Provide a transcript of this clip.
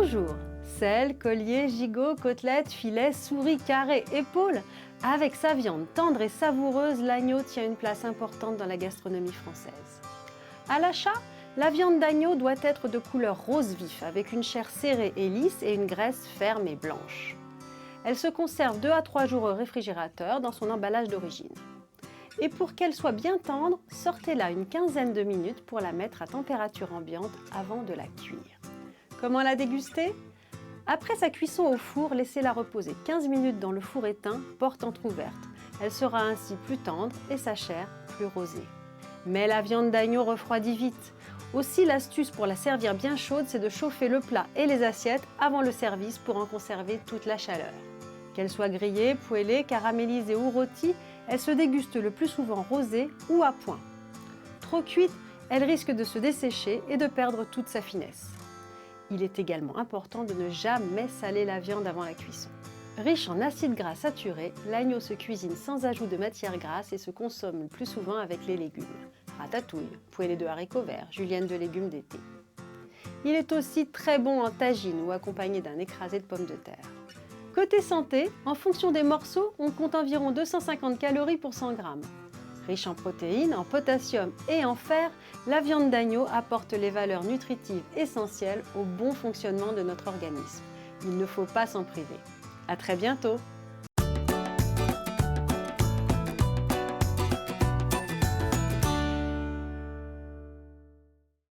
Bonjour! Selle, collier, gigot, côtelette, filet, souris, carré, épaule. Avec sa viande tendre et savoureuse, l'agneau tient une place importante dans la gastronomie française. À l'achat, la viande d'agneau doit être de couleur rose vif, avec une chair serrée et lisse et une graisse ferme et blanche. Elle se conserve 2 à 3 jours au réfrigérateur dans son emballage d'origine. Et pour qu'elle soit bien tendre, sortez-la une quinzaine de minutes pour la mettre à température ambiante avant de la cuire. Comment la déguster? Après sa cuisson au four, laissez-la reposer 15 minutes dans le four éteint, porte entrouverte. Elle sera ainsi plus tendre et sa chair plus rosée. Mais la viande d'agneau refroidit vite. Aussi, l'astuce pour la servir bien chaude, c'est de chauffer le plat et les assiettes avant le service pour en conserver toute la chaleur. Qu'elle soit grillée, poêlée, caramélisée ou rôtie, elle se déguste le plus souvent rosée ou à point. Trop cuite, elle risque de se dessécher et de perdre toute sa finesse. Il est également important de ne jamais saler la viande avant la cuisson. Riche en acides gras saturés, l'agneau se cuisine sans ajout de matière grasse et se consomme le plus souvent avec les légumes. Ratatouille, poêlée de haricots verts, julienne de légumes d'été. Il est aussi très bon en tagine ou accompagné d'un écrasé de pommes de terre. Côté santé, en fonction des morceaux, on compte environ 250 calories pour 100 grammes. Riche en protéines, en potassium et en fer, la viande d'agneau apporte les valeurs nutritives essentielles au bon fonctionnement de notre organisme. Il ne faut pas s'en priver. À très bientôt!